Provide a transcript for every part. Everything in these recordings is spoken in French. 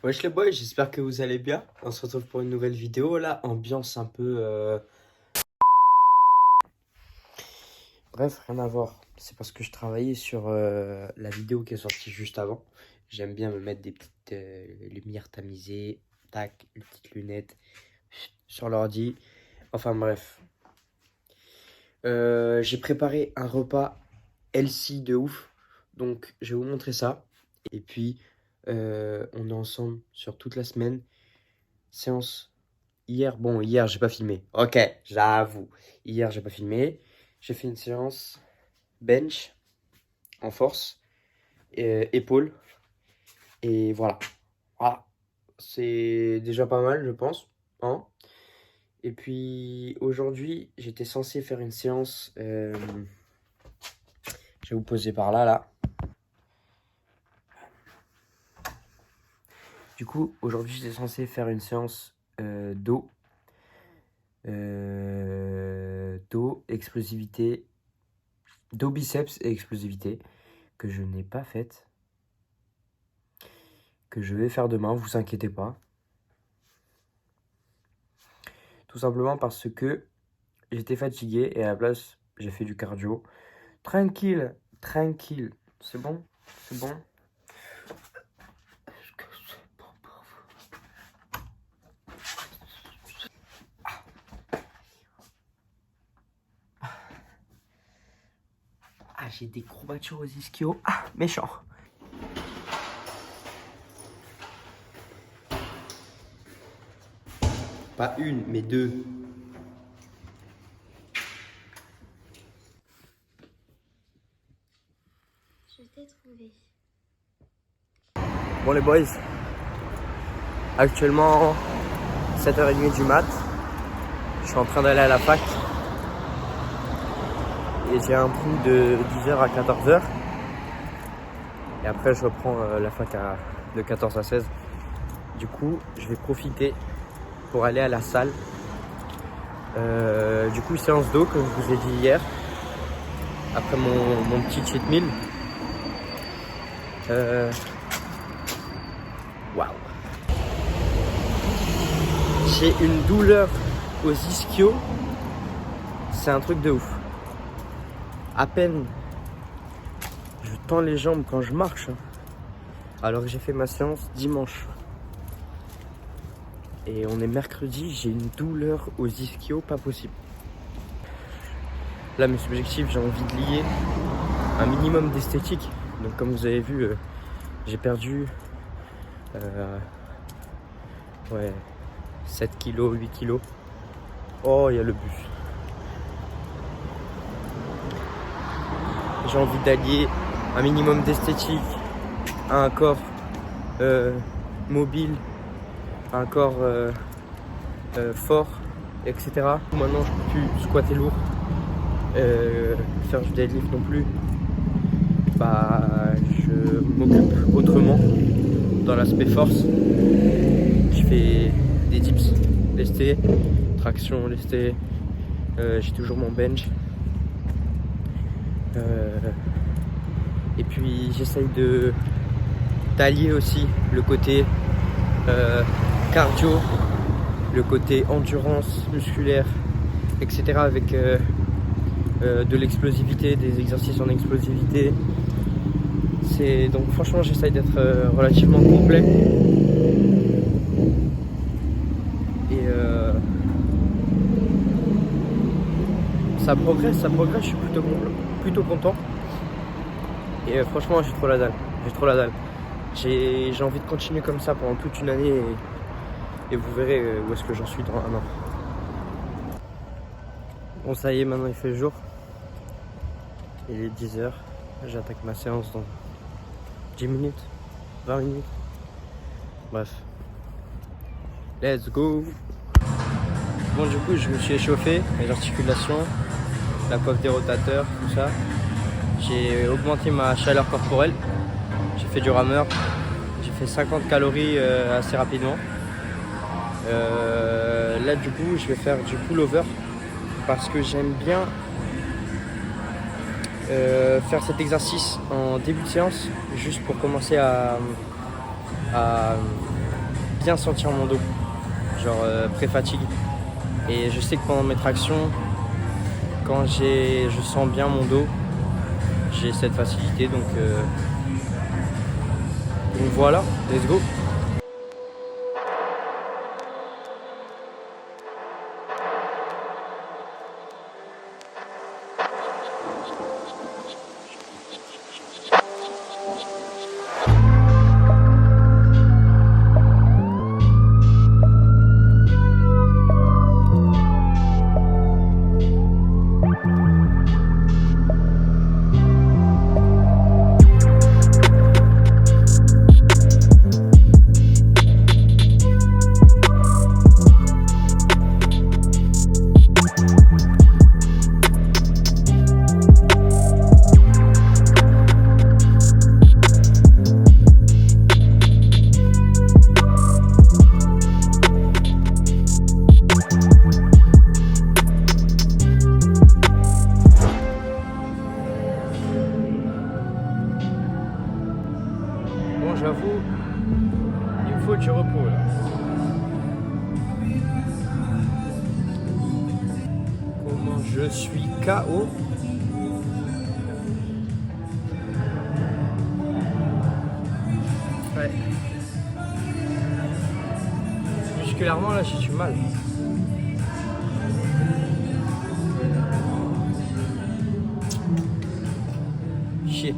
Wesh les boys, j'espère que vous allez bien. On se retrouve pour une nouvelle vidéo là, ambiance un peu... Bref, rien à voir. C'est parce que je travaillais sur la vidéo qui est sortie juste avant. J'aime bien me mettre des petites lumières tamisées, tac, une petite lunette sur l'ordi. Enfin bref. J'ai préparé un repas healthy de ouf. Donc je vais vous montrer ça. Et puis on est ensemble sur toute la semaine. Séance hier, bon, hier, j'ai pas filmé. Ok, j'avoue. Hier, j'ai pas filmé. J'ai fait une séance bench en force, épaules. Et voilà. Voilà. C'est déjà pas mal, je pense. Hein. Et puis, aujourd'hui, j'étais censé faire une séance. Je vais vous poser par là, là. Du coup, aujourd'hui, j'étais censé faire une séance dos. Dos, explosivité, dos biceps et explosivité que je n'ai pas faite, que je vais faire demain, vous inquiétez pas. Tout simplement parce que j'étais fatigué et à la place j'ai fait du cardio. Tranquille, tranquille, c'est bon, c'est bon. Ah, j'ai des courbatures aux ischios. Ah, méchant. Pas une, mais deux. Je t'ai trouvé. Bon les boys, actuellement 7h30 du mat. Je suis en train d'aller à la fac. Et j'ai un trou de 10h à 14h. Et après, je reprends la fac de 14 à 16. Du coup, je vais profiter pour aller à la salle. Du coup, séance d'eau, comme je vous ai dit hier. Après mon petit cheat meal. Waouh. J'ai une douleur aux ischios. C'est un truc de ouf. À peine je tends les jambes quand je marche. Alors que j'ai fait ma séance dimanche. Et on est mercredi, j'ai une douleur aux ischios, pas possible. Là, mes objectifs, j'ai envie de lier un minimum d'esthétique. Donc comme vous avez vu, j'ai perdu 7 kilos, 8 kilos. Oh, il y a le bus. J'ai envie d'allier un minimum d'esthétique à un corps mobile, à un corps fort, etc. Maintenant, je peux plus squatter lourd, faire du deadlift non plus. Bah, je m'occupe autrement dans l'aspect force. Je fais des dips lestés, traction lestée. J'ai toujours mon bench. Et puis j'essaye d'allier aussi le côté cardio, le côté endurance musculaire, etc. avec de l'explosivité, des exercices en explosivité. Donc franchement, j'essaye d'être relativement complet. Et ça progresse, je suis plutôt content. Et franchement, j'ai trop la dalle. J'ai envie de continuer comme ça pendant toute une année et vous verrez où est-ce que j'en suis dans un an. Bon, ça y est, maintenant il fait jour. Il est 10h. J'attaque ma séance dans 10 minutes, 20 minutes. Bref. Let's go. Bon, du coup, je me suis échauffé, les articulations, la coiffe des rotateurs, tout ça. J'ai augmenté ma chaleur corporelle. J'ai fait du rameur. J'ai fait 50 calories assez rapidement. Là, du coup, je vais faire du pullover parce que j'aime bien faire cet exercice en début de séance, juste pour commencer à bien sentir mon dos, genre pré-fatigue. Et je sais que pendant mes tractions, quand je sens bien mon dos, j'ai cette facilité. Donc voilà, let's go. Bon, j'avoue, il me faut du repos là. Comment je suis KO. Ouais. Musculairement là, j'ai du mal. Chier.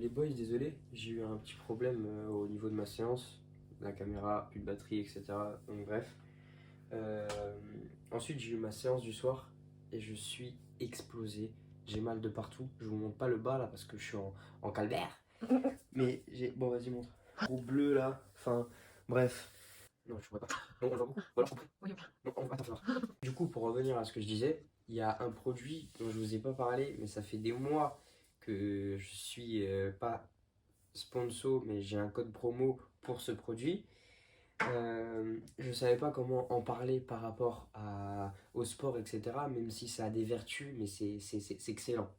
Les boys, désolé, j'ai eu un petit problème au niveau de ma séance, la caméra, plus de batterie, etc. Donc bref. Euh, Ensuite, j'ai eu ma séance du soir et je suis explosé. J'ai mal de partout. Je vous montre pas le bas là parce que je suis en calvaire. Mais j'ai. Bon, vas-y, montre. Gros bleu là. Enfin, bref. Non, je vois pas. Non, on le voit beaucoup. Voilà, non, attends, fais voir. Du coup, pour revenir à ce que je disais, il y a un produit dont je vous ai pas parlé, mais ça fait des mois que je suis pas sponsor, mais j'ai un code promo pour ce produit. Je savais pas comment en parler par rapport au sport, etc. Même si ça a des vertus, mais c'est excellent.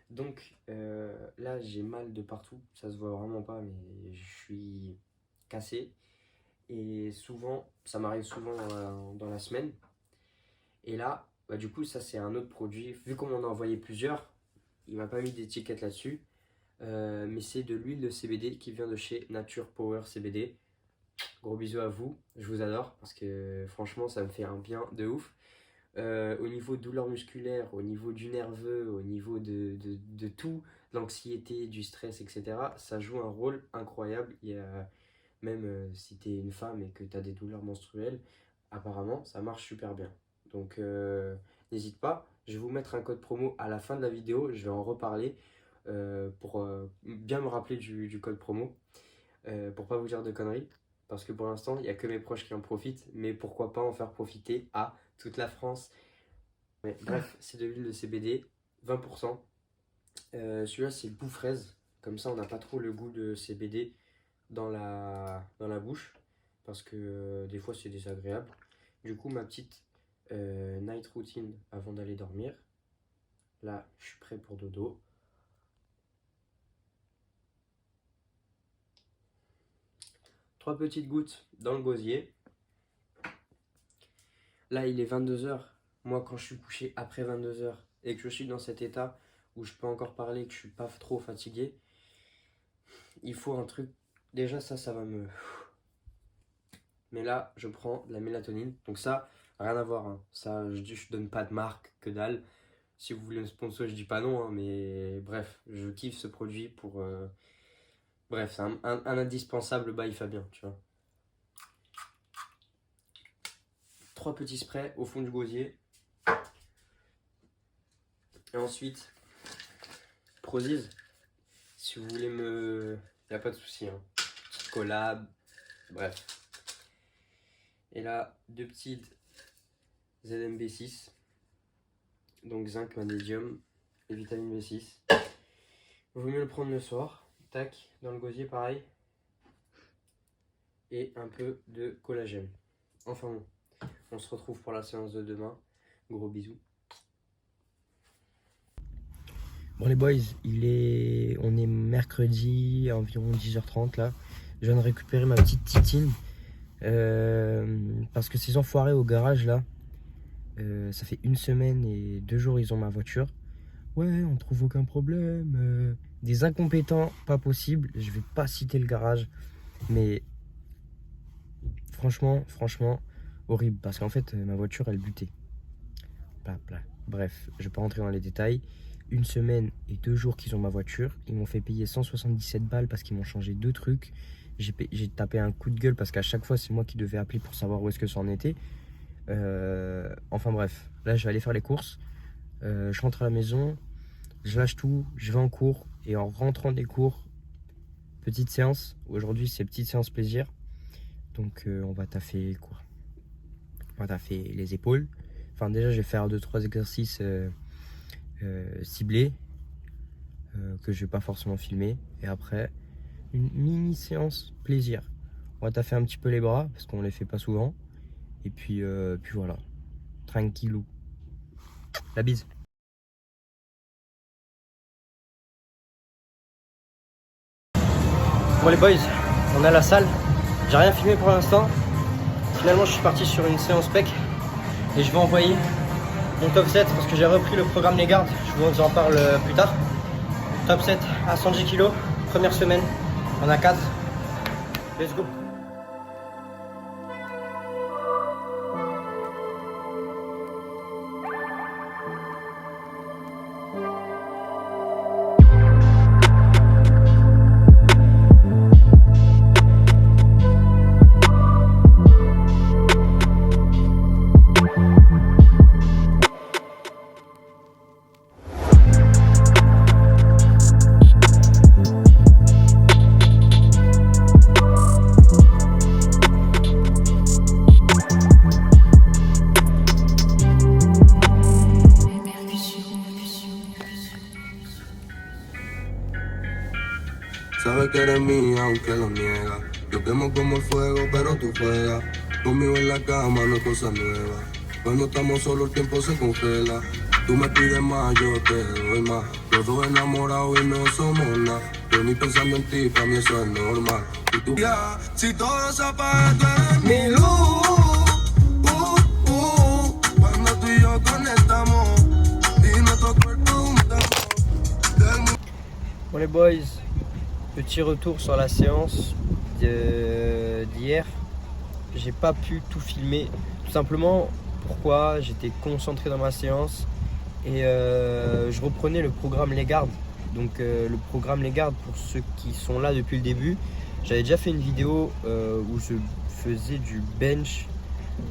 Donc là, j'ai mal de partout. Ça se voit vraiment pas, mais je suis cassé. Et souvent, ça m'arrive souvent dans la semaine. Et là, bah, du coup, ça c'est un autre produit. Vu qu'on m'en a envoyé plusieurs, il m'a pas mis d'étiquette là-dessus. Mais c'est de l'huile de CBD qui vient de chez Nature Power CBD. Gros bisous à vous, je vous adore parce que franchement ça me fait un bien de ouf. Au niveau de douleur musculaire, au niveau du nerveux, au niveau de tout, l'anxiété, du stress, etc. Ça joue un rôle incroyable. Il y a, même si tu es une femme et que tu as des douleurs menstruelles, apparemment ça marche super bien. Donc n'hésite pas. Je vais vous mettre un code promo à la fin de la vidéo. Je vais en reparler pour bien me rappeler du code promo. Pour pas vous dire de conneries. Parce que pour l'instant, il n'y a que mes proches qui en profitent. Mais pourquoi pas en faire profiter à toute la France. Mais, bref, c'est de l'huile de CBD, 20%. Celui-là, c'est le goût fraise. Comme ça, on n'a pas trop le goût de CBD dans la bouche. Parce que des fois, c'est désagréable. Du coup, ma petite night routine avant d'aller dormir. Là, je suis prêt pour dodo. Trois petites gouttes dans le gosier. Là, il est 22h. Moi, quand je suis couché après 22h et que je suis dans cet état où je peux encore parler, que je suis pas trop fatigué, il faut un truc. Déjà, ça va me... Mais là, je prends de la mélatonine. Donc ça, rien à voir, hein. Ça, je donne pas de marque, que dalle. Si vous voulez me sponsor, je dis pas non, hein, mais bref, je kiffe ce produit pour... Bref, c'est un indispensable by Fabien, tu vois. 3 petits sprays au fond du gosier. Et ensuite, Prozis, si vous voulez me... Y a pas de souci, hein. Petite collab, bref. Et là, 2 petites ZMB6. Donc zinc, magnésium et vitamine B6. Vaut mieux le prendre le soir. Tac, dans le gosier pareil. Et un peu de collagène. Enfin bon, on se retrouve pour la séance de demain. Gros bisous. Bon les boys, on est mercredi à environ 10h30 là. Je viens de récupérer ma petite Titine. Parce que ces enfoirés au garage là, ça fait 1 semaine et 2 jours ils ont ma voiture. Ouais, on trouve aucun problème. Des incompétents, pas possible. Je vais pas citer le garage, mais franchement, horrible. Parce qu'en fait, ma voiture, elle butait. Bref, je vais pas rentrer dans les détails. 1 semaine et 2 jours qu'ils ont ma voiture. Ils m'ont fait payer 177 balles parce qu'ils m'ont changé 2 trucs. J'ai tapé un coup de gueule parce qu'à chaque fois, c'est moi qui devais appeler pour savoir où est-ce que ça en était. Enfin bref, là, je vais aller faire les courses. Je rentre à la maison, je lâche tout, je vais en cours. Et en rentrant des cours, petite séance. Aujourd'hui, c'est petite séance plaisir. Donc, on va taffer quoi? On va taffer les épaules. Enfin, déjà, je vais faire 2-3 exercices ciblés que je vais pas forcément filmer. Et après, une mini séance plaisir. On va taffer un petit peu les bras parce qu'on les fait pas souvent. Et puis voilà, tranquillou. La bise. Bon les boys, on est à la salle. J'ai rien filmé pour l'instant. Finalement, je suis parti sur une séance pec et je vais envoyer mon top 7 parce que j'ai repris le programme Les Gardes. Je vous en parle plus tard. Top 7 à 110 kg, première semaine. On a 4. Let's go. Sabes que eres mía aunque lo niegas. Yo quemo como el fuego pero tú juegas. Conmigo en la cama no es cosa nueva. Cuando estamos solos el tiempo se congela. Tú me pides más, yo te doy más. Los dos enamorados y no somos nada. Yo ni pensando en ti, para mí eso es normal. Y tú ya, si todo se apaga, tú eres mi luz. Cuando tú y yo conectamos y nuestro cuerpo juntamos. Bon les boys, petit retour sur la séance d'hier. J'ai pas pu tout filmer, tout simplement pourquoi j'étais concentré dans ma séance et je reprenais le programme Les Gardes. Donc le programme Les Gardes, pour ceux qui sont là depuis le début, j'avais déjà fait une vidéo où je faisais du bench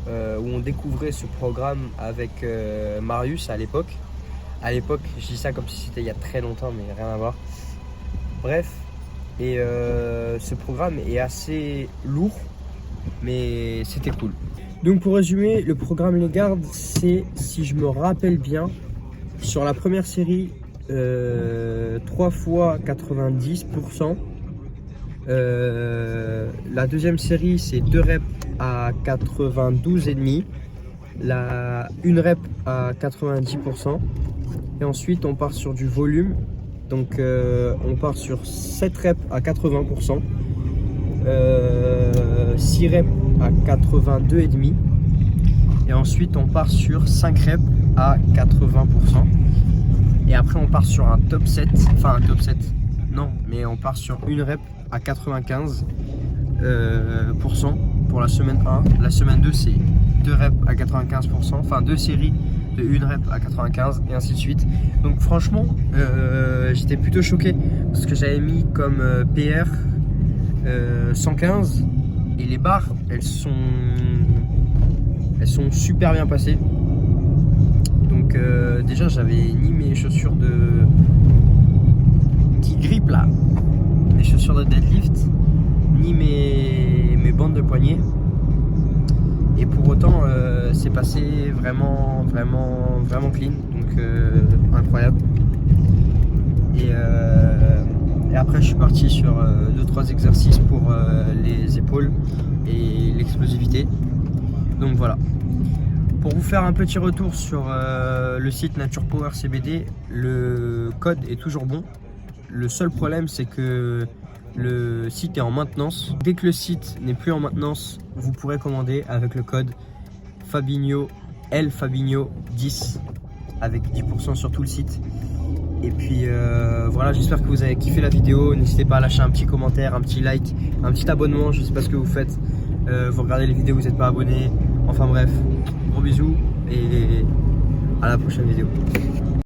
où on découvrait ce programme avec Marius à l'époque. À l'époque, je dis ça comme si c'était il y a très longtemps, mais rien à voir. Bref, et ce programme est assez lourd, mais c'était cool. Donc pour résumer, le programme Les Gardes, c'est, si je me rappelle bien, sur la première série, 3 fois 90%. La deuxième série, c'est 2 reps à 92,5. Une rep à 90%. Et ensuite, on part sur du volume. Donc, on part sur 7 reps à 80%. 6 reps à 82,5. Et ensuite, on part sur 5 reps à 80%. Et après, on part sur un top 7. Enfin, un top 7. Non, mais on part sur une rep à 95% pour la semaine 1. La semaine 2, c'est 2 reps à 95%. Enfin, 2 séries de 1 rep à 95 et ainsi de suite. Donc franchement, j'étais plutôt choqué parce que j'avais mis comme PR 115 et les barres, elles sont super bien passées. Donc déjà, j'avais ni mes chaussures qui grippent là, mes chaussures de deadlift, ni mes bandes de poignet. Et pour autant, c'est passé vraiment clean, donc incroyable. Et après, je suis parti sur 2-3 exercices pour les épaules et l'explosivité. Donc voilà. Pour vous faire un petit retour sur le site Nature Power CBD, le code est toujours bon. Le seul problème, c'est que le site est en maintenance. Dès que le site n'est plus en maintenance, vous pourrez commander avec le code Fabinho, Fabinho 10 avec 10% sur tout le site. Et puis voilà, j'espère que vous avez kiffé la vidéo. N'hésitez pas à lâcher un petit commentaire, un petit like, un petit abonnement. Je sais pas ce que vous faites. Vous regardez les vidéos, vous n'êtes pas abonné. Enfin bref, gros bisous et à la prochaine vidéo.